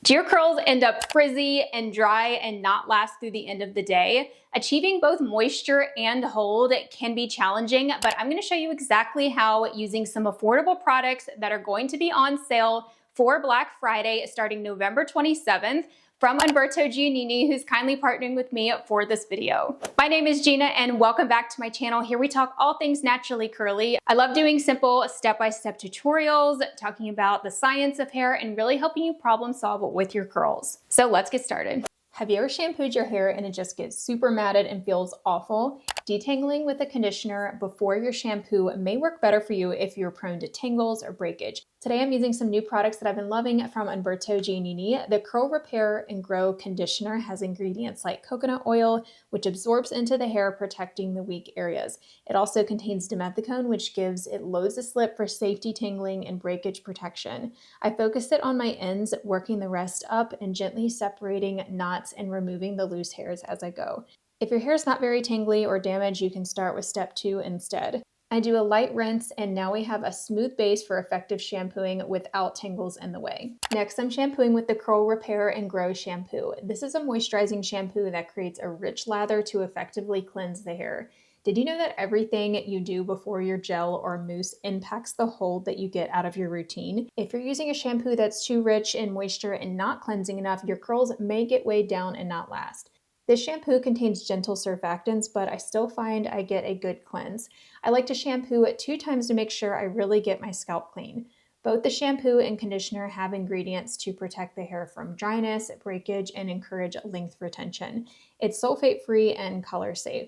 Do your curls end up frizzy and dry and not last through the end of the day? Achieving both moisture and hold can be challenging, but I'm going to show you exactly how using some affordable products that are going to be on sale for Black Friday starting November 27th from Umberto Giannini, who's kindly partnering with me for this video. My name is Gina and welcome back to my channel. Here we talk all things naturally curly. I love doing simple step-by-step tutorials, talking about the science of hair and really helping you problem solve with your curls. So let's get started. Have you ever shampooed your hair and it just gets super matted and feels awful? Detangling with a conditioner before your shampoo may work better for you if you're prone to tangles or breakage. Today I'm using some new products that I've been loving from Umberto Giannini. The Curl Repair and Grow Conditioner has ingredients like coconut oil, which absorbs into the hair, protecting the weak areas. It also contains dimethicone, which gives it loads of slip for safety tangling and breakage protection. I focused it on my ends, working the rest up and gently separating knots and removing the loose hairs as I go. If your hair is not very tangly or damaged, you can start with step 2 instead. I do a light rinse and now we have a smooth base for effective shampooing without tangles in the way. Next, I'm shampooing with the Curl Repair and Grow shampoo. This is a moisturizing shampoo that creates a rich lather to effectively cleanse the hair. Did you know that everything you do before your gel or mousse impacts the hold that you get out of your routine? If you're using a shampoo that's too rich in moisture and not cleansing enough, your curls may get weighed down and not last. This shampoo contains gentle surfactants, but I still find I get a good cleanse. I like to shampoo 2 times to make sure I really get my scalp clean. Both the shampoo and conditioner have ingredients to protect the hair from dryness, breakage, and encourage length retention. It's sulfate-free and color safe.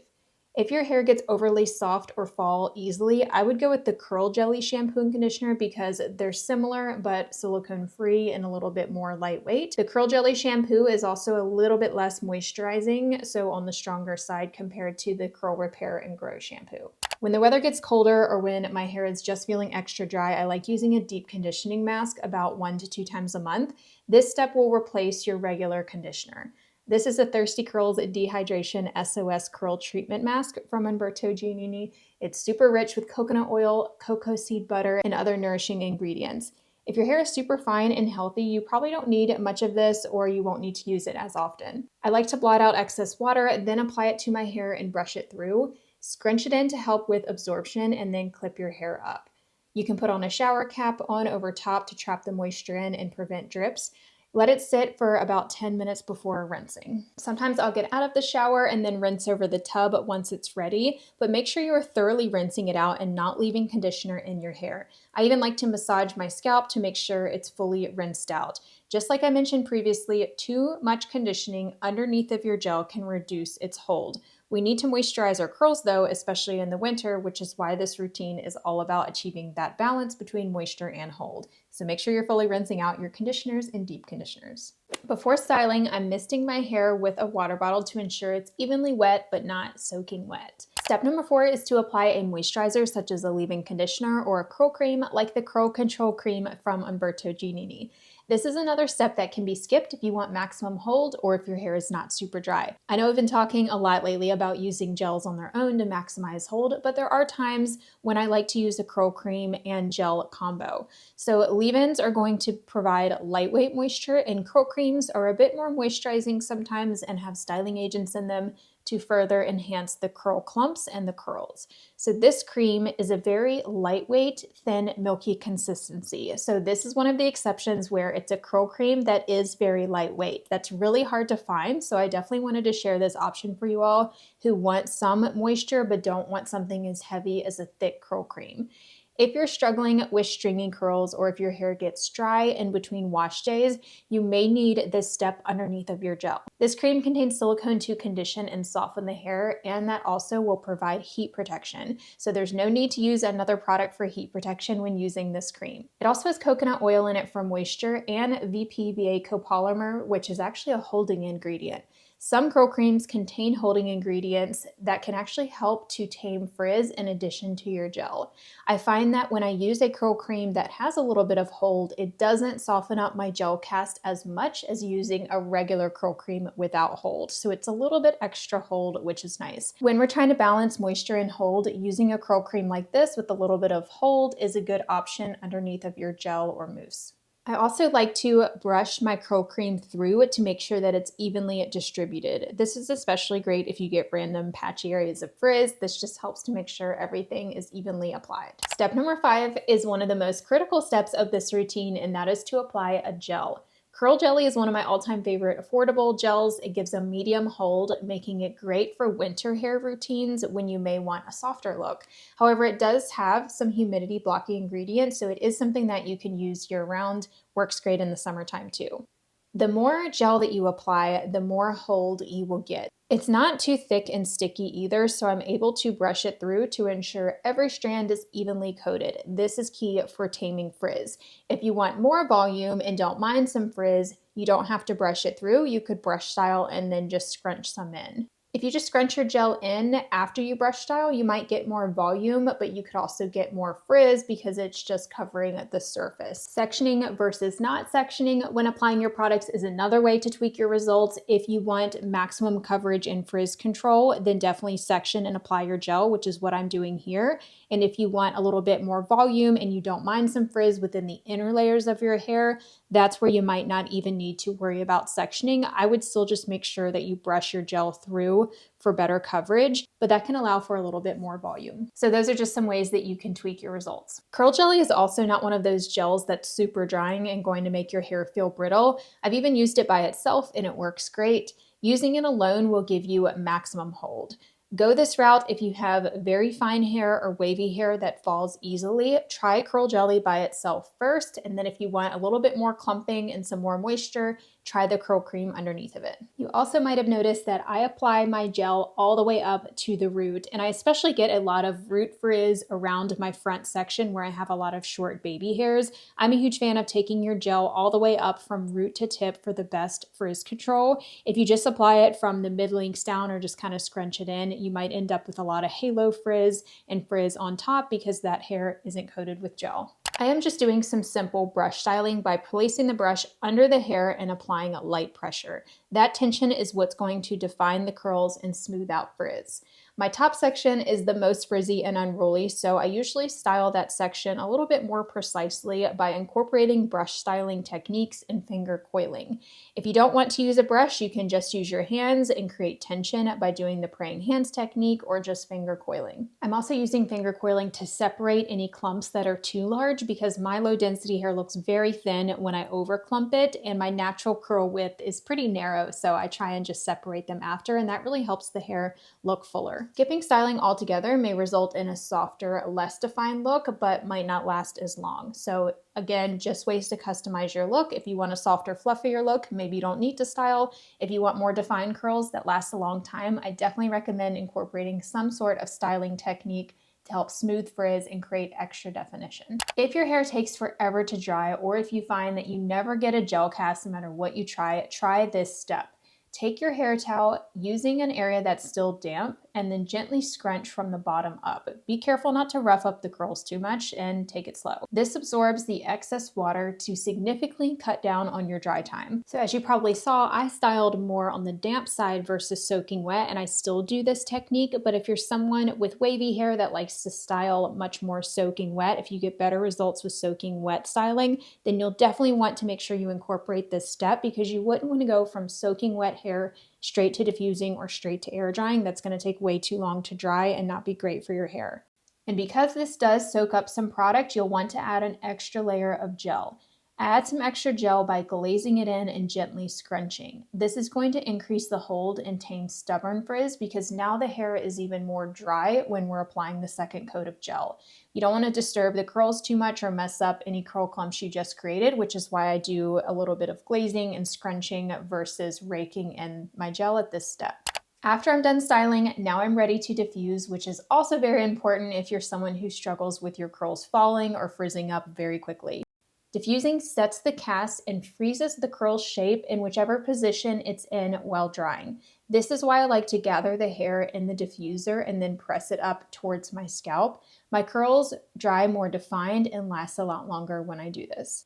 If your hair gets overly soft or fall easily, I would go with the Curl Jelly shampoo and conditioner because they're similar but silicone-free and a little bit more lightweight. The Curl Jelly shampoo is also a little bit less moisturizing, so on the stronger side compared to the Curl Repair and Grow shampoo. When the weather gets colder or when my hair is just feeling extra dry, I like using a deep conditioning mask about 1 to 2 times a month. This step will replace your regular conditioner. This is a Thirsty Curls Dehydration SOS Curl Treatment Mask from Umberto Giannini. It's super rich with coconut oil, cocoa seed butter, and other nourishing ingredients. If your hair is super fine and healthy, you probably don't need much of this or you won't need to use it as often. I like to blot out excess water, then apply it to my hair and brush it through. Scrunch it in to help with absorption and then clip your hair up. You can put on a shower cap on over top to trap the moisture in and prevent drips. Let it sit for about 10 minutes before rinsing. Sometimes I'll get out of the shower and then rinse over the tub once it's ready, but make sure you're thoroughly rinsing it out and not leaving conditioner in your hair. I even like to massage my scalp to make sure it's fully rinsed out. Just like I mentioned previously, too much conditioning underneath of your gel can reduce its hold. We need to moisturize our curls though, especially in the winter, which is why this routine is all about achieving that balance between moisture and hold. So make sure you're fully rinsing out your conditioners and deep conditioners. Before styling, I'm misting my hair with a water bottle to ensure it's evenly wet but not soaking wet. Step number 4 is to apply a moisturizer such as a leave-in conditioner or a curl cream like the Curl Control Cream from Umberto Giannini. This is another step that can be skipped if you want maximum hold or if your hair is not super dry. I know I've been talking a lot lately about using gels on their own to maximize hold, but there are times when I like to use a curl cream and gel combo. So leave-ins are going to provide lightweight moisture and curl creams are a bit more moisturizing sometimes and have styling agents in them to further enhance the curl clumps and the curls. So this cream is a very lightweight, thin, milky consistency. So this is one of the exceptions where it's a curl cream that is very lightweight. That's really hard to find, so I definitely wanted to share this option for you all who want some moisture but don't want something as heavy as a thick curl cream. If you're struggling with stringy curls or if your hair gets dry in between wash days, you may need this step underneath of your gel. This cream contains silicone to condition and soften the hair, and that also will provide heat protection. So there's no need to use another product for heat protection when using this cream. It also has coconut oil in it for moisture and VPVA copolymer, which is actually a holding ingredient. Some curl creams contain holding ingredients that can actually help to tame frizz in addition to your gel. I find that when I use a curl cream that has a little bit of hold, it doesn't soften up my gel cast as much as using a regular curl cream without hold. So it's a little bit extra hold, which is nice. When we're trying to balance moisture and hold, using a curl cream like this with a little bit of hold is a good option underneath of your gel or mousse. I also like to brush my curl cream through to make sure that it's evenly distributed. This is especially great if you get random patchy areas of frizz. This just helps to make sure everything is evenly applied. Step number 5 is one of the most critical steps of this routine, and that is to apply a gel. Curl Jelly is one of my all-time favorite affordable gels. It gives a medium hold, making it great for winter hair routines when you may want a softer look. However, it does have some humidity blocking ingredients, so it is something that you can use year-round. Works great in the summertime too. The more gel that you apply, the more hold you will get. It's not too thick and sticky either, so I'm able to brush it through to ensure every strand is evenly coated. This is key for taming frizz. If you want more volume and don't mind some frizz, you don't have to brush it through. You could brush style and then just scrunch some in. If you just scrunch your gel in after you brush style, you might get more volume, but you could also get more frizz because it's just covering the surface. Sectioning versus not sectioning when applying your products is another way to tweak your results. If you want maximum coverage and frizz control, then definitely section and apply your gel, which is what I'm doing here. And if you want a little bit more volume and you don't mind some frizz within the inner layers of your hair, that's where you might not even need to worry about sectioning. I would still just make sure that you brush your gel through for better coverage, but that can allow for a little bit more volume. So those are just some ways that you can tweak your results. Curl Jelly is also not one of those gels that's super drying and going to make your hair feel brittle. I've even used it by itself and it works great. Using it alone will give you maximum hold. Go this route if you have very fine hair or wavy hair that falls easily. Try Curl Jelly by itself first, and then if you want a little bit more clumping and some more moisture, try the curl cream underneath of it. You also might have noticed that I apply my gel all the way up to the root, and I especially get a lot of root frizz around my front section where I have a lot of short baby hairs. I'm a huge fan of taking your gel all the way up from root to tip for the best frizz control. If you just apply it from the mid-lengths down or just kind of scrunch it in, you might end up with a lot of halo frizz and frizz on top because that hair isn't coated with gel. I am just doing some simple brush styling by placing the brush under the hair and applying light pressure. That tension is what's going to define the curls and smooth out frizz. My top section is the most frizzy and unruly, so I usually style that section a little bit more precisely by incorporating brush styling techniques and finger coiling. If you don't want to use a brush, you can just use your hands and create tension by doing the praying hands technique or just finger coiling. I'm also using finger coiling to separate any clumps that are too large because my low density hair looks very thin when I over clump it, and my natural curl width is pretty narrow, so I try and just separate them after, and that really helps the hair look fuller. Skipping styling altogether may result in a softer, less defined look, but might not last as long. So again, just ways to customize your look. If you want a softer, fluffier look, maybe you don't need to style. If you want more defined curls that last a long time, I definitely recommend incorporating some sort of styling technique to help smooth frizz and create extra definition. If your hair takes forever to dry, or if you find that you never get a gel cast no matter what you try this step. Take your hair towel using an area that's still damp and then gently scrunch from the bottom up. Be careful not to rough up the curls too much and take it slow. This absorbs the excess water to significantly cut down on your dry time. So as you probably saw, I styled more on the damp side versus soaking wet, and I still do this technique, but if you're someone with wavy hair that likes to style much more soaking wet, if you get better results with soaking wet styling, then you'll definitely want to make sure you incorporate this step because you wouldn't want to go from soaking wet hair straight to diffusing or straight to air drying. That's going to take way too long to dry and not be great for your hair. And because this does soak up some product, you'll want to add an extra layer of gel. Add some extra gel by glazing it in and gently scrunching. This is going to increase the hold and tame stubborn frizz because now the hair is even more dry when we're applying the second coat of gel. You don't want to disturb the curls too much or mess up any curl clumps you just created, which is why I do a little bit of glazing and scrunching versus raking in my gel at this step. After I'm done styling, now I'm ready to diffuse, which is also very important if you're someone who struggles with your curls falling or frizzing up very quickly. Diffusing sets the cast and freezes the curl shape in whichever position it's in while drying. This is why I like to gather the hair in the diffuser and then press it up towards my scalp. My curls dry more defined and last a lot longer when I do this.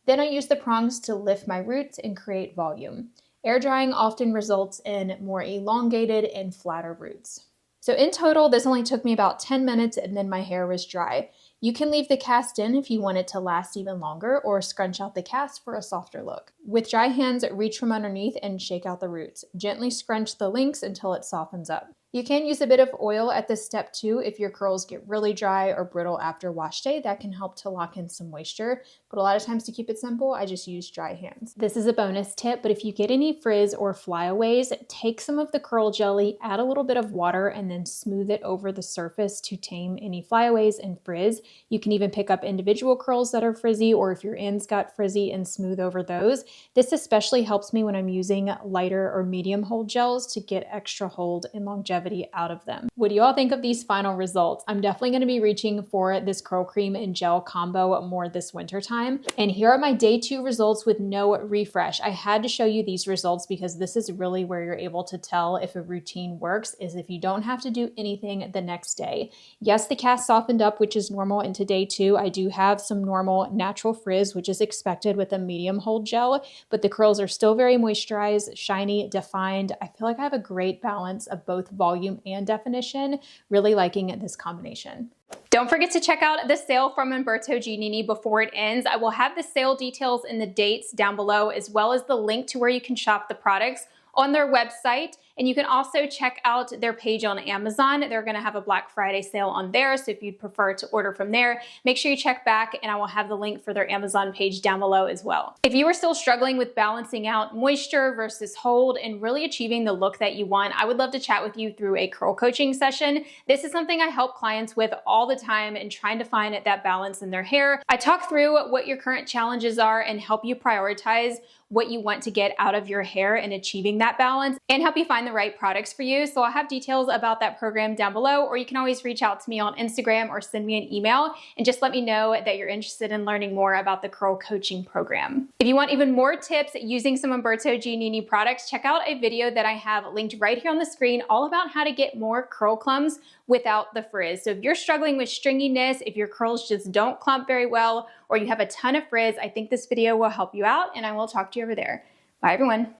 Then I use the prongs to lift my roots and create volume. Air drying often results in more elongated and flatter roots. So in total, this only took me about 10 minutes and then my hair was dry. You can leave the cast in if you want it to last even longer, or scrunch out the cast for a softer look. With dry hands, reach from underneath and shake out the roots. Gently scrunch the links until it softens up. You can use a bit of oil at this step too if your curls get really dry or brittle after wash day. That can help to lock in some moisture, but a lot of times to keep it simple, I just use dry hands. This is a bonus tip, but if you get any frizz or flyaways, take some of the curl jelly, add a little bit of water, and then smooth it over the surface to tame any flyaways and frizz. You can even pick up individual curls that are frizzy, or if your ends got frizzy, and smooth over those. This especially helps me when I'm using lighter or medium hold gels to get extra hold and longevity out of them. What do you all think of these final results? I'm definitely going to be reaching for this curl cream and gel combo more this winter time. And here are my day 2 results with no refresh. I had to show you these results because this is really where you're able to tell if a routine works, is if you don't have to do anything the next day. Yes, the cast softened up, which is normal into day 2. I do have some normal natural frizz, which is expected with a medium hold gel, but the curls are still very moisturized, shiny, defined. I feel like I have a great balance of both volume and definition. Really liking this combination. Don't forget to check out the sale from Umberto Giannini before it ends. I will have the sale details and the dates down below, as well as the link to where you can shop the products on their website. And you can also check out their page on Amazon. They're going to have a Black Friday sale on there. So if you'd prefer to order from there, make sure you check back, and I will have the link for their Amazon page down below as well. If you are still struggling with balancing out moisture versus hold and really achieving the look that you want, I would love to chat with you through a curl coaching session. This is something I help clients with all the time and trying to find that balance in their hair. I talk through what your current challenges are and help you prioritize what you want to get out of your hair and achieving that balance, and help you find the right products for you. So I'll have details about that program down below, or you can always reach out to me on Instagram or send me an email and just let me know that you're interested in learning more about the curl coaching program. If you want even more tips using some Umberto Giannini products, check out a video that I have linked right here on the screen all about how to get more curl clumps without the frizz. So if you're struggling with stringiness, if your curls just don't clump very well, or you have a ton of frizz, I think this video will help you out, and I will talk to you over there. Bye everyone.